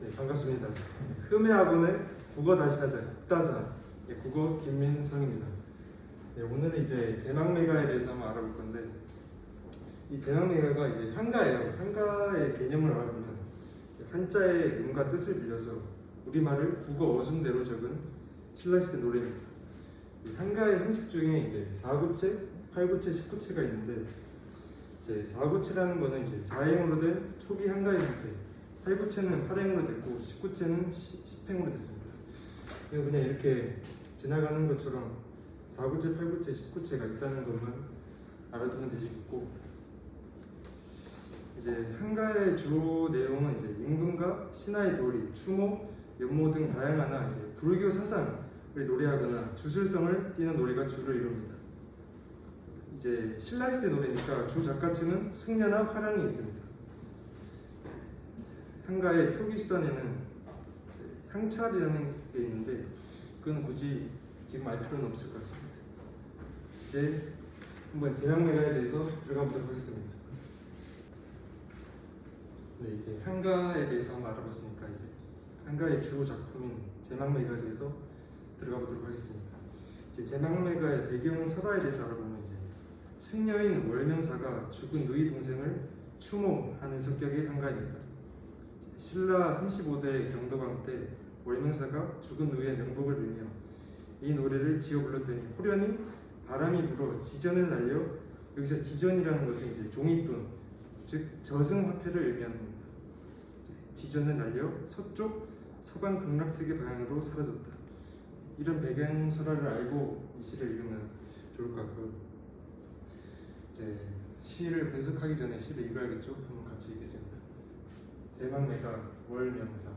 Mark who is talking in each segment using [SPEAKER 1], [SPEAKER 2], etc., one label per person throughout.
[SPEAKER 1] 네, 반갑습니다. 흠의학원의 국어 다시 하자 국다사 국어 김민성입니다. 네, 오늘은 이제 제망매가에 대해서 한번 알아볼 건데, 이 제망매가가 이제 한가예요. 한가의 개념을 알아보면 한자의 의미과 뜻을 빌려서 우리말을 국어 어순대로 적은 신라시대 노래입니다. 이 한가의 형식 중에 이제 4구체, 8구체, 10구체가 있는데, 이제 4구체라는 거는 이제 4행으로 된 초기 한가의 형태, 8구체는 8행으로 됐고 10구체는 10행으로 됐습니다. 그냥 이렇게 지나가는 것처럼 4구체, 8구체, 10구체가 있다는 것만 알아두면 되시겠고, 이제 한가의 주 내용은 이제 임금과 신하의 도리, 추모, 연모 등 다양한 이제 불교 사상을 노래하거나 주술성을 띠는 노래가 주를 이룹니다. 이제 신라시대 노래니까 주 작가층은 승려나 화랑이 있습니다. 한가의 표기 수단에는 향찰이라는 게 있는데, 그건 굳이 지금 알 필요는 없을 것 같습니다. 이제 한번 제망매가에 대해서 들어가 보도록 하겠습니다. 네, 이제 한가에 대해서 한번 알아봤으니까 이제 한가의 주 작품인 제망매가에 대해서 들어가 보도록 하겠습니다. 이제 제망매가의 배경 설화에 대해서 알아보면, 이제 승려인 월명사가 죽은 누이 동생을 추모하는 성격의 한가입니다. 신라 35대 경도광 때 월명사가 죽은 누이의 명복을 빌며 이 노래를 지어 불렀더니 호련히 바람이 불어 지전을 날려, 여기서 지전이라는 것은 이제 종잇돈, 즉 저승화폐를 의미합니다. 지전을 날려 서쪽 서방 극락세계 방향으로 사라졌다. 이런 배경 설화를 알고 이 시를 읽으면 좋을 것 같고요. 이제 시를 분석하기 전에 시를 읽어야겠죠? 한번 같이 읽겠습니다. 제망매가 월명사.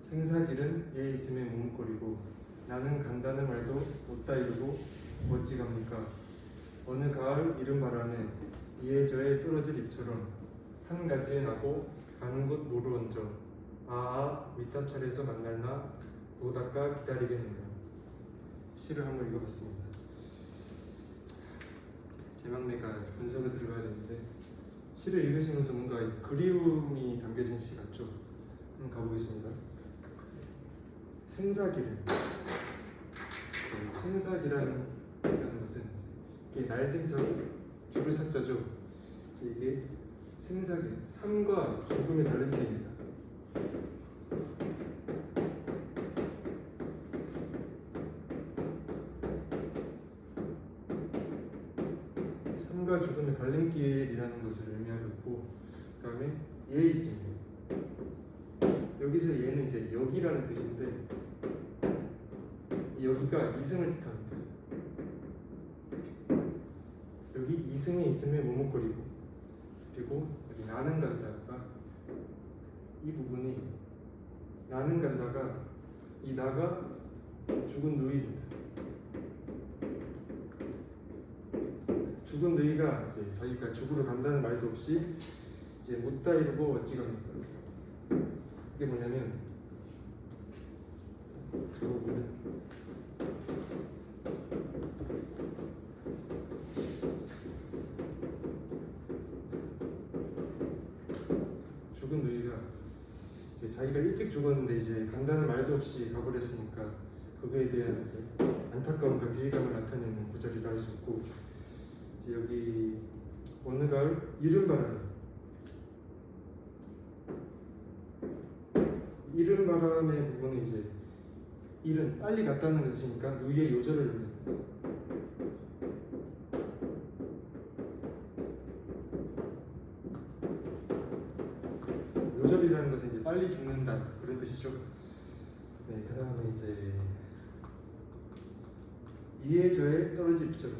[SPEAKER 1] 생사길은 얘 있음에 머뭇거리고 나는 간다는 말도 못다 이루고 어찌 갑니까. 어느 가을 이른 바람에 이에저에 떨어질 잎처럼 한 가지에 나고 가는 곳 모르 얹어 아아 밑다찰에서 만날나 도닦아 기다리겠느냐. 시를 한번 읽어봤습니다. 제망매가 분석을 들어가야 되는데, 시를 읽으시면서 뭔가 그리움이 담겨진 시 같죠? 한번 가보겠습니다. 생사길. 생사기라는 것은 이게 날생처럼 죽을 사자죠. 이게 생사길, 삶과 죽음의 갈림길입니다. 삶과 죽음의 갈림길이라는 것을 의미하고 있고, 그 다음에 예 있습니다. 여기서 예는 이제 여기라는 뜻인데, 여기가 이승을 뜻합니다. 여기 이승에 있음에 머뭇거리고, 그리고 여기 나는 간다가, 이 부분이 나는 간다가 이 나가 죽은 누이입니다. 죽은 누이가 이제 자기가 죽으러 간다는 말도 없이 이제 못다 이루고 어찌 갑니까. 이게 뭐냐면, 들어보면 죽은 누이가 이제 자기가 일찍 죽었는데 이제 간다는 말도 없이 가버렸으니까 그거에 대한 이제 안타까움과 비애감을 나타내는 구절이라 할 수 있고, 이제 여기 어느 가을 이른 바람에, 이른 바람의 부분은 이제 이른 빨리 갔다는 뜻이니까 누이의 요절을 의미합니다. 요절이라는 것은 이제 빨리 죽는다 그런 뜻이죠. 네, 그 다음에 이제 이에저에 떨어질 잎처럼,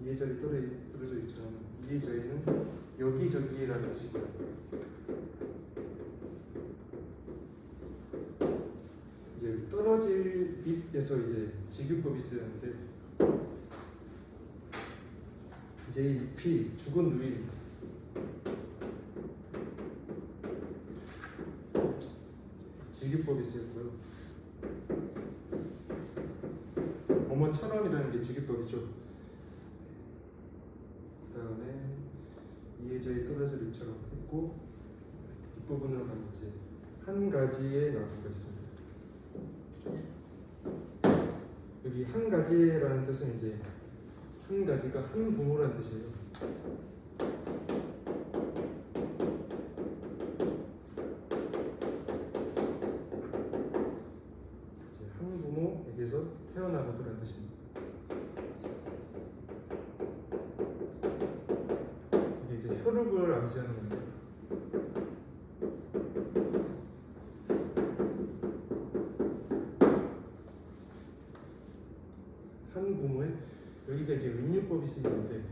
[SPEAKER 1] 이에저에 떨어져 있처럼, 이에저에는 여기저기라는 뜻이고요. 이제 떨어질 잎에서 이제 직유법이 쓰였는데, 이제 이 잎이 죽은 누이입니다. 직유법이 쓰였고요. 어머처럼이라는 게 직유법이죠. 그 다음에 이에저에 떨어질 잎처럼 했고, 뒷부분으로 가면 이제 한 가지의 낙구가 있습니다. 여기 한 가지라는 뜻은 이제 한 가지가 한 부모라는 뜻이에요. 이제 한 부모에게서 태어나거든라는 뜻입니다. 이게 이제 혈육을 암시하는 겁니다. 한 부모에 여기가 이제 은유법이 쓰이는데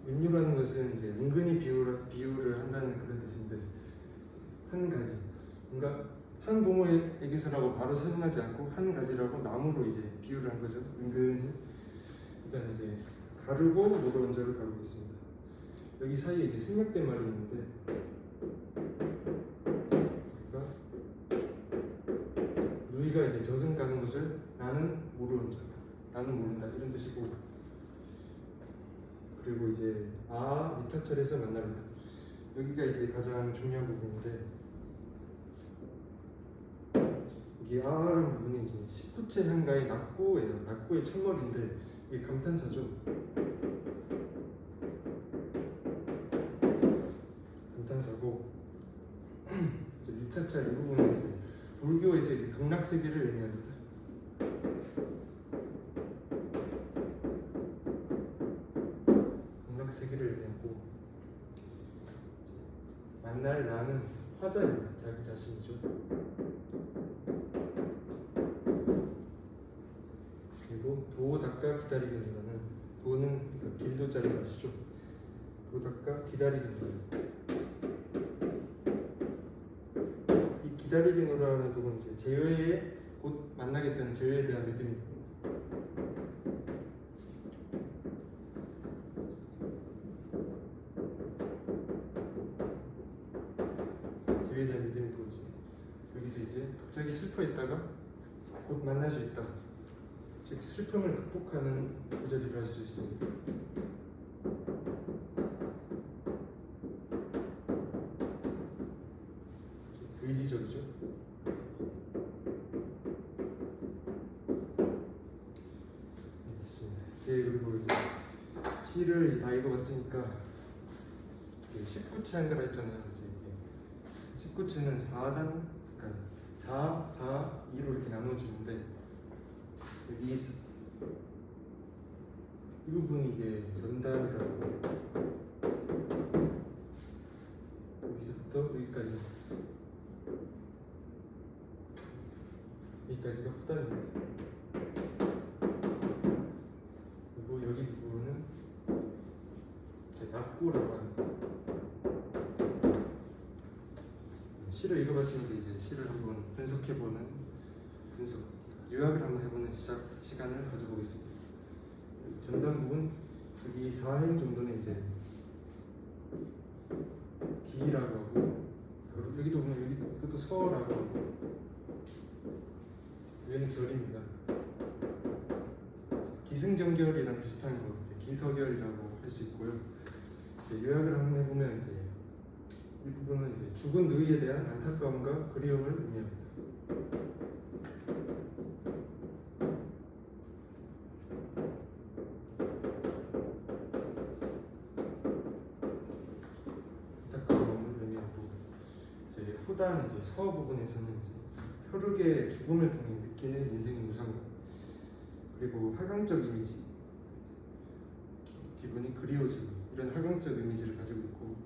[SPEAKER 1] 은유라는 것은 이제 은근히 비유를 한다는 그런 뜻인데 한 가지 그러니까 한 부모에게서라고 바로 설명하지 않고 한 가지라고 나무로 이제 비유를 한 거죠. 은근히 일단 이제 가르고 모로원절을 가르고 있습니다. 여기 사이에 이제 생략된 말이 있는데 그러니까 누이가 이제 젖은 가는 것을 나는 모르원절 나는 모른다 이런 뜻이고 그리고 이제 미타철에서 만납니다. 여기가 이제 가장 중요한 부분인데 이게 라는 부분이 이제 19채 한가의 낙고예요. 낙고의 첫머리인데 이게 감탄사죠. 감탄사고 이제 미타철 이 부분은 이제 불교에서 이제 극락세계를 의미합니다. 세계를 의미하고 만날 나는 화자입니다. 자기 자신이죠. 그리고 도 닦아 기다리겠노라는 도는 그러니까 길도짜리 아시죠? 도 닦아 기다리겠노라. 이 기다리겠노라는 부분 이제 제외에 곧 만나겠다는 제외에 대한 믿음입니다. 제외에 대한 믿음이 보이죠. 여기서 이제 갑자기 슬퍼했다가 곧 만날 수 있다. 즉 슬픔을 극복하는 구절이라 할 수 있습니다. 의지적이죠. 알겠습니다. 이제 그리고 이제 시를 이제 다 읽어봤으니까 19채 한가라 했잖아요. 이제 19채는 4단, 그러니까 4, 4, 2로 이렇게 나눠지는데 이 부분이 이제 전단이라고 여기서부터 여기까지가 후단입니다. 그리고 여기 부분은 이제 낙고라고 합니다. 시를 읽어봤으니까 이제 시를 한번 분석해보는 요약을 한번 해보는 시간을 가져보겠습니다. 전단 부분 여기 4행 정도는 이제 기라고 하고 여기도 보면 이것도 서라고 하고 여기는 결입니다. 기승전결이랑 비슷한 거 이제 기서결이라고 할 수 있고요. 이제 요약을 한번 해보면 이제 이 부분은 이제 죽은 누이에 대한 안타까움과 그리움을 의미합니다. 안타까움을 의미하고 이제 후단 이제 서 부분에서는 이제 혈육의 죽음을 통해 느끼는 인생의 무상감 그리고 활강적 이미지 기분이 그리워지고 이런 활강적 이미지를 가지고 있고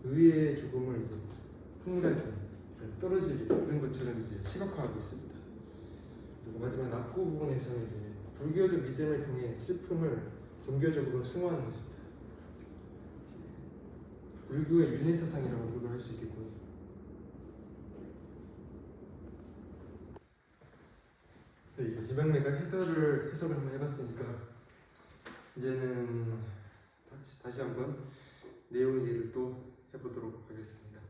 [SPEAKER 1] 의의 죽음을 이제 흥가지 떨어지리 이런 것처럼 이제 시각화하고 있습니다. 그리고 마지막 낙고 부분에서는 이제 불교적 믿음을 통해 슬픔을 종교적으로 승화하는 것입니다. 불교의 윤회 사상이라고 이걸 할 수 있겠고요. 네, 이제 지방매가 해석을 한번 해봤으니까 이제는 다시 한번 내용 이해를 또 해보도록 하겠습니다.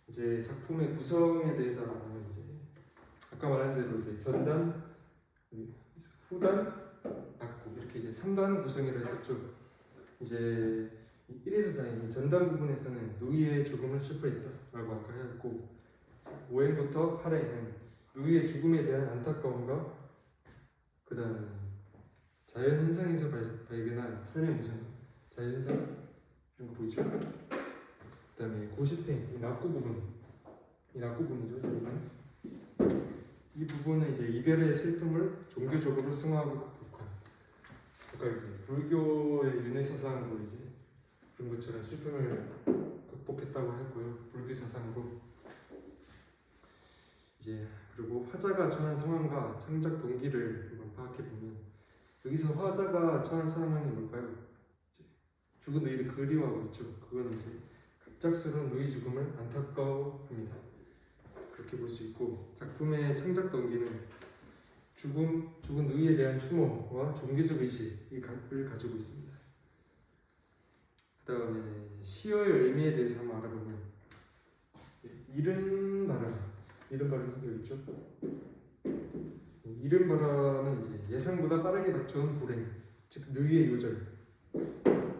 [SPEAKER 1] 이제 작품의 구성에 대해서 알아보면 이제 아까 말한 대로 이제 전단, 후단, 낙고 이렇게 이제 3단 구성이라 했었죠. 이제 1에서 4인 전단 부분에서는 누이의 죽음을 슬퍼했다라고 아까 했고 5행부터 8행은 누이의 죽음에 대한 안타까움과 그 다음에 자연현상에서 발견한 삶의 모습 자연현상 이런 거 보이죠? 그 다음에 90행 이 낙구 부분 이 낙구 부분이죠. 이 부분 이 부분은 이제 이별의 슬픔을 종교적으로 승화하고 극복한 그러니까 이제 불교의 윤회 사상으로 이제 그런 것처럼 슬픔을 극복했다고 했고요. 불교 사상으로 이제 그리고 화자가 처한 상황과 창작 동기를 한번 파악해 보면 여기서 화자가 처한 상황이 뭘까요? 이제 죽은 누이를 그리워하고 있죠. 그건 이제 갑작스러운 누이 죽음을 안타까워합니다. 그렇게 볼 수 있고 작품의 창작 동기는 죽은 누이에 대한 추모와 종교적 의식을 가지고 있습니다. 그 다음에 시어의 의미에 대해서 한번 알아보면 이른 바람이 여기 있죠. 이른 바람은 이제 예상보다 빠르게 닥쳐온 불행, 즉 누이의 요절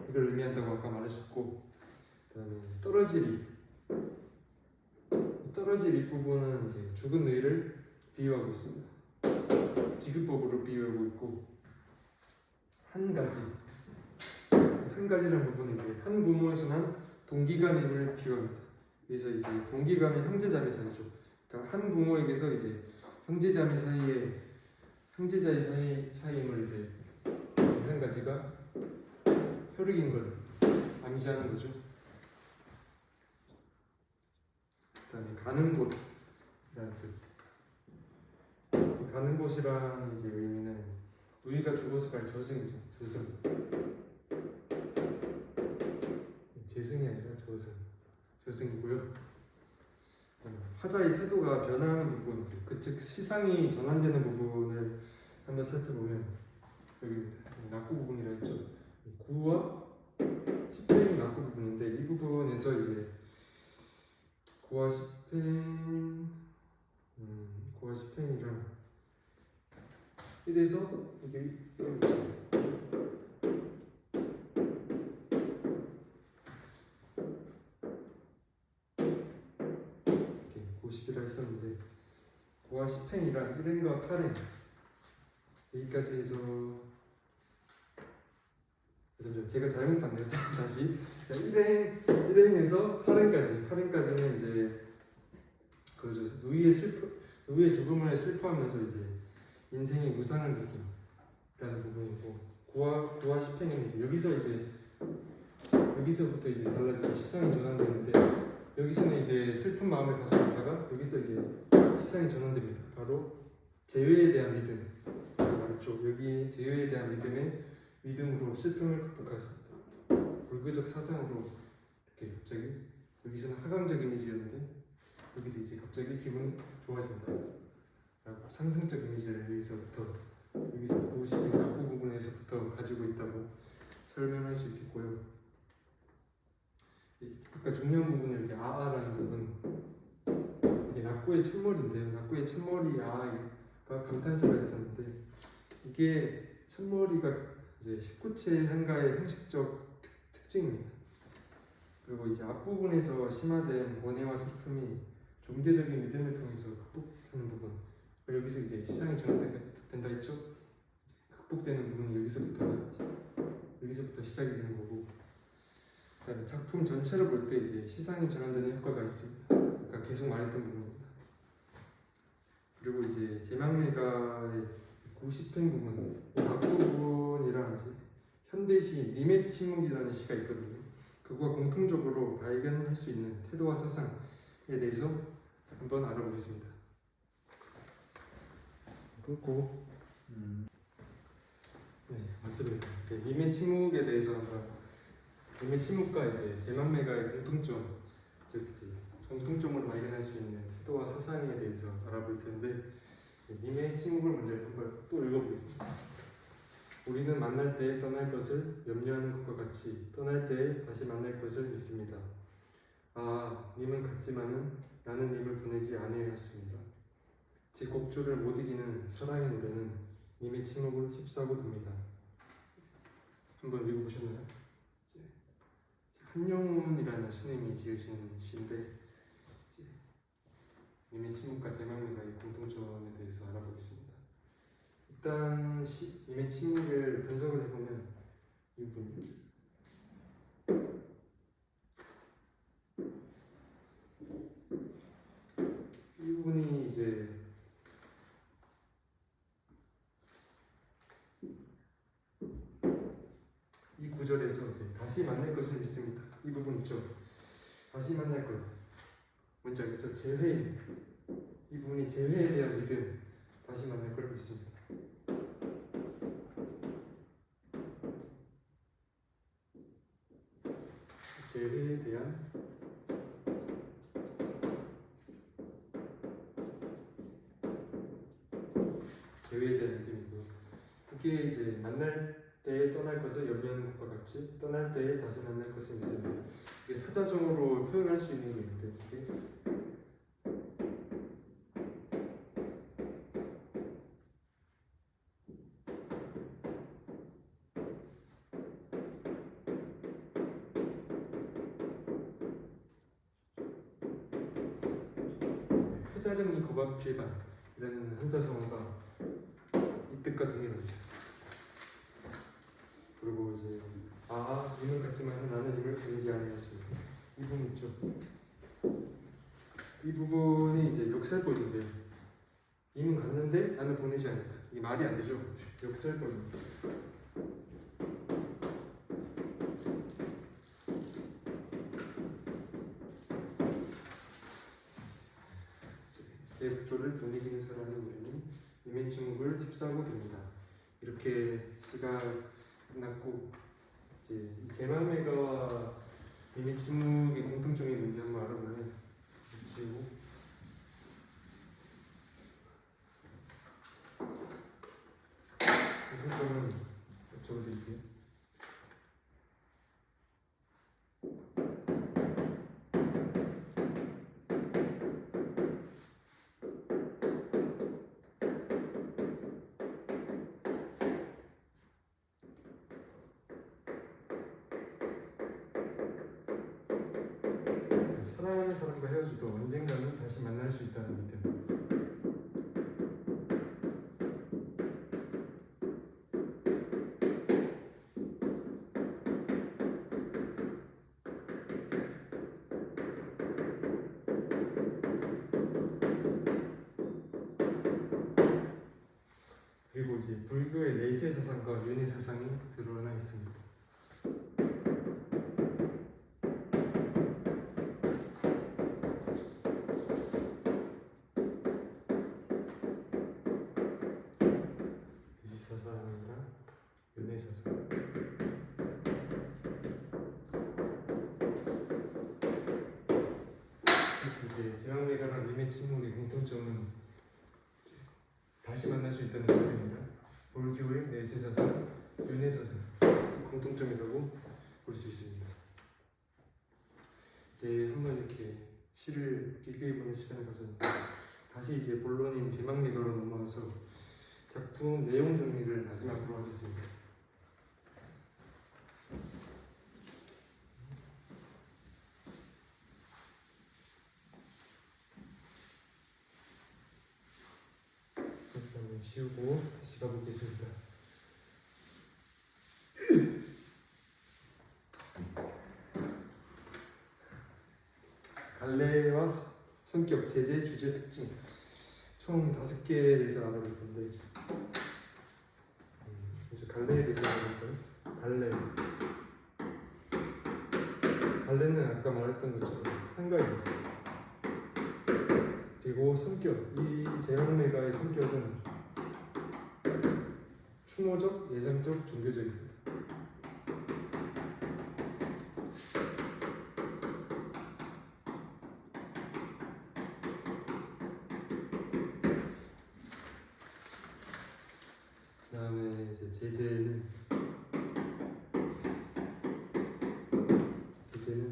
[SPEAKER 1] 이걸 의미한다고 아까 말했었고 그다음에 떨어질 윗부분은 이제 죽은 누이를 비유하고 있습니다. 지급법으로 비유하고 있고 한 가지라는 부분은 이제 한 부모에서 난 동기간임을 비유합니다. 그래서 이제 동기간은 형제자매 사이죠. 그러니까 한 부모에게서 이제 형제자매 사이의 사이임을 이제 한 가지가 혈육인 걸 암시하는 거죠. 그다음에 가는 곳이라는 뜻. 가는 곳이라는 이제 의미는 누이가 죽어서 갈 저승이죠. 재승이 아니라 저승이고요. 화자의 태도가 변화하는 부분, 즉 시상이 전환되는 부분을 한번 살펴보면 여기 낙구 부분이라 했죠. 9와 10편이 낙구 부분인데 이 부분에서 이제 9와 10편이랑 1에서 이게 90이라 했었는데 9와 10행이랑 1행과 8행 여기까지 해서 제가 잘못 봤네요. 다시 1행에서 8행까지는 이제 그죠. 누이의 죽음을 슬퍼하면서 이제 인생이 무상한 느낌이라는 부분이고 9와 10행은 이제 여기서부터 이제 달라지죠. 시상이 전환되는데 여기서는 이제 슬픈 마음을 가져다가 여기서 이제 시상이 전환됩니다. 바로 재회에 대한 믿음 말했죠. 여기 재회에 대한 믿음으로 슬픔을 극복하였습니다. 불교적 사상으로 이렇게 갑자기 여기서는 하강적 이미지였는데 여기서 이제 갑자기 기분이 좋아진다. 라고 상승적 이미지를 여기서부터 90인 낙구 부분에서부터 가지고 있다고 설명할 수 있겠고요. 아까 중요한 부분은 이렇게 아아라는 부분 이게 낙구의 첫머리인데요. 낙구의 첫머리 아가 감탄사가 있었는데 이게 첫머리가 이제 19채 한가의 형식적 특징입니다. 그리고 이제 앞부분에서 심화된 원해와 슬픔이 종교적인 믿음을 통해서 극복하는 부분 여기서 이제 시상이 전환된다 했죠. 극복되는 부분은 여기서부터 시작이 되는 거고 그다음에 작품 전체를 볼 때 이제 시상이 전환되는 효과가 있습니다. 그러니까 계속 말했던 부분입니다. 그리고 이제 제망매가의 90행 부분 앞부분이랑 이제 현대시 님의 침묵이라는 시가 있거든요. 그거와 공통적으로 발견할 수 있는 태도와 사상에 대해서 한번 알아보겠습니다. 끊고 네 맞습니다. 님의 침묵에 대해서 한번 님의 침묵과 이제 제망매가의 공통점 즉 공통점으로 발견할 수 있는 태도와 사상에 대해서 알아볼 텐데 님의 침묵을 먼저 한번 또 읽어보겠습니다. 우리는 만날 때에 떠날 것을 염려하는 것과 같이 떠날 때에 다시 만날 것을 믿습니다. 아, 님은 같지만은 나는 님을 보내지 아니하였습니다. 제 곡조를 못 이기는 사랑의 노래는 님의 침묵을 휩싸고 돕니다. 한번 읽어보셨나요? 한용운이라는 스님이 지으신 시인데 이제 님의 침묵과 제망매가의 공통점에 대해서 알아보겠습니다. 일단 님의 침묵을 분석을 해보면 이 부분이 이제 이 구절에서 이제 다시 만날 것을 믿습니다. 이 부분 있죠. 다시 만날 것. 뭔지 알겠죠? 재회. 이 부분이 재회에 대한 믿음. 다시 만날 걸 믿습니다. 재회에 대한 믿음이고요. 그게 이제 만날 때에 떠날 것을 염려하는 것과 같이 떠날 때에 다시 만날 것을 믿습니다. 이게 사자성어로 표현할 수 있는 게 있는데 회자적인 고박 필반이라는 한자성어가 이 뜻과 동일합니다. 그리고 이제 님은 같지만 나는 님을 보내지 아니하였습니다. 이 부분 있죠. 이 부분이 이제 역설법인데요. 님은 갔는데 나는 보내지 않는다. 이 말이 안 되죠. 역설법입니다. 제 부조를 못 이기는 사람이 우리는 님의 침묵을 휩싸고 듭니다. 이렇게 시가 끝났고 이제 제망매가와 님의 침묵의 공통점이 뭔지 한번 알아보면 지우고 공통점은 적어드릴게요. 사랑하는 사람과 헤어져도 언젠가는 다시 만날 수 있다는 믿음. 그리고 이제 불교의 내세 사상과 윤회 사상이 드러나 있습니다. 사상이랑 윤회 사상. 이제 제왕매가랑 님의 침묵의 공통점은 다시 만날 수 있다는 믿음입니다. 불교의 내세 사상, 윤회 사상 공통점이라고 볼 수 있습니다. 이제 한번 이렇게 시를 비교해보는 시간을 가졌는데 다시 이제 본론인 제망매가로 넘어와서 작품 내용 정리를 마지막으로 하겠습니다. 한번 쉬우고 다시 가보겠습니다. 갈래와 성격, 제재, 주제, 특징 총 5개에 대해서 알아볼 텐데 갈래에 대해서 알아볼까요? 갈래는 아까 말했던 것처럼 한가입니다. 그리고 성격, 이 제왕매가의 성격은 추모적, 예상적, 종교적입니다. 그 다음에 이제 제재는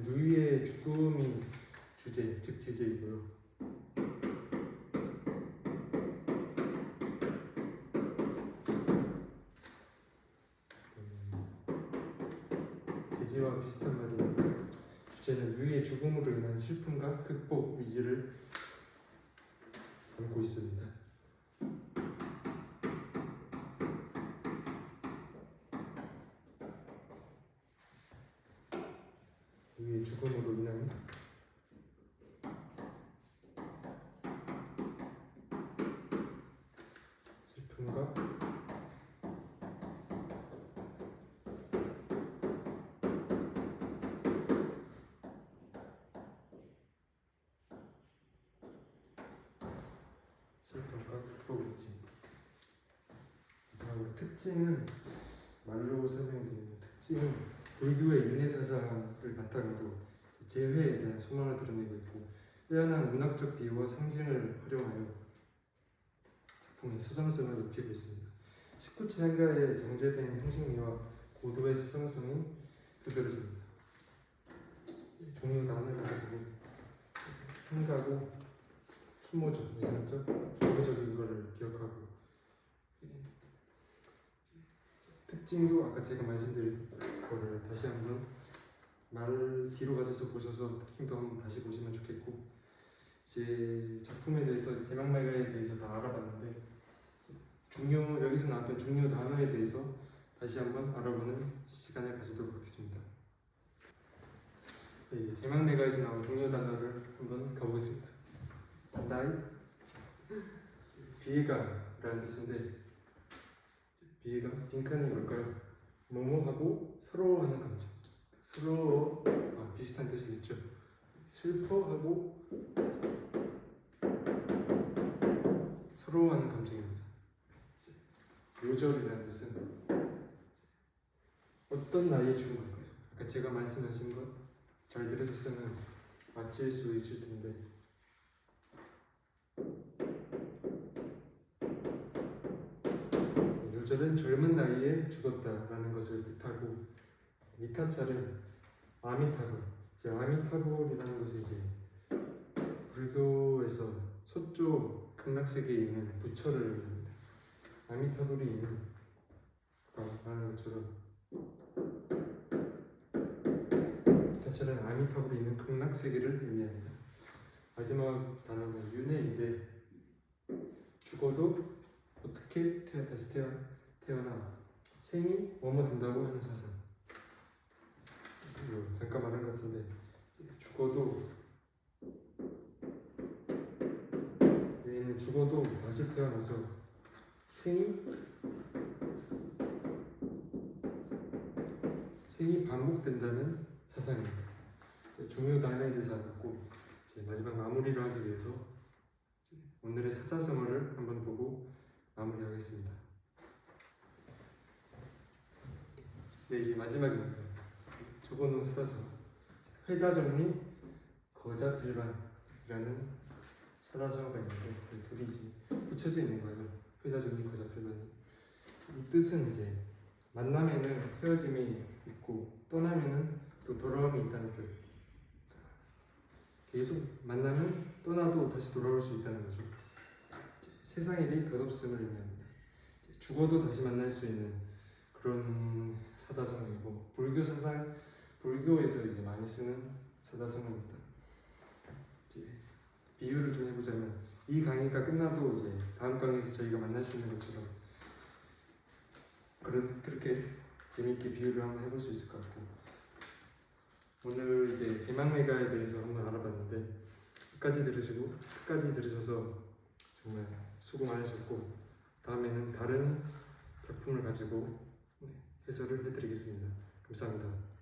[SPEAKER 1] 누이의 죽음이 주제, 즉 제재이고요. 제재와 비슷한 말이 슬픔과 극복 의지를 담고 있습니다. 우리의 죽음으로 인한 슬픔과 극복이지. 마지막으로 특징은 말로 설명드리는 특징은 불교의 인내사상을 바탕으로 재회에 대한 소망을 드러내고 있고 빼어난 문학적 비유와 상징을 활용하여 작품의 서정성을 높이고 있습니다. 19체 한가의 정제된 형식미와 고도의 서정성이 두드러집니다. 종류 단어를 가지고 한가고 추모적, 예상적, 종교적인 것을 기억하고 특징도 아까 제가 말씀드린 거를 다시 한번 말 뒤로 가셔서 보셔서 특징도 한번 다시 보시면 좋겠고 제 작품에 대해서 제망매가에 대해서 다 알아봤는데 여기서 나왔던 중요 단어에 대해서 다시 한번 알아보는 시간을 가지도록 하겠습니다. 네, 이제 제망매가에서 나온 중요 단어를 한번 가보겠습니다. 나이, 비애가라는 뜻인데 비애가 빈칸이 뭘까요? 뭐뭐하고 서러워하는 감정. 비슷한 뜻이겠죠. 슬퍼하고 서러워하는 감정입니다. 요절이라는 뜻은 어떤 나이에 죽은 걸까요? 아까 제가 말씀하신 것 잘 들으셨으면 맞힐 수 있을 텐데 요절은 젊은 나이에 죽었다라는 것을 뜻하고 미타찰은 아미타불. 아미타불이라는 것이 이제 불교에서 서쪽 극락세계에 있는 부처를 의미합니다. 아미타불이 있는 말하는 것처럼 미타찰은 아미타불이 있는 극락세계를 의미합니다. 마지막 단어는 윤회인데 죽어도 어떻게 다시 태어나 생이 뭐뭐 된다고 하는 사상. 잠깐 말한 것 같은데 죽어도 얘는 죽어도 다시 태어나서 생이 반복된다는 사상입니다. 중요 단어에 대해서 알았고 마지막 마무리를 하기 위해서 오늘의 사자성어를 한번 보고 마무리하겠습니다. 네, 이제 마지막입니다. 적어놓은 사자성어 회자정리, 거자필반이라는 사자성어가 있는데 그 둘이 이제 붙여져 있는 거예요. 회자정리, 거자필반이. 이 뜻은 이제 만남에는 헤어짐이 있고 떠나면은 또 돌아옴이 있다는 뜻. 계속 만나면 떠나도 다시 돌아올 수 있다는 거죠. 세상 일이 덧없음을 의미합니다. 죽어도 다시 만날 수 있는 그런 사자성어이고 불교에서 이제 많이 쓰는 사자성어입니다. 비유를 좀 해보자면 이 강의가 끝나도 이제 다음 강의에서 저희가 만날 수 있는 것처럼 그렇게 재미있게 비유를 한번 해볼 수 있을 것 같고 오늘 이제 제망매가에 대해서 한번 알아봤는데 끝까지 들으셔서 정말 수고 많으셨고 다음에는 다른 작품을 가지고 해설을 해드리겠습니다. 감사합니다.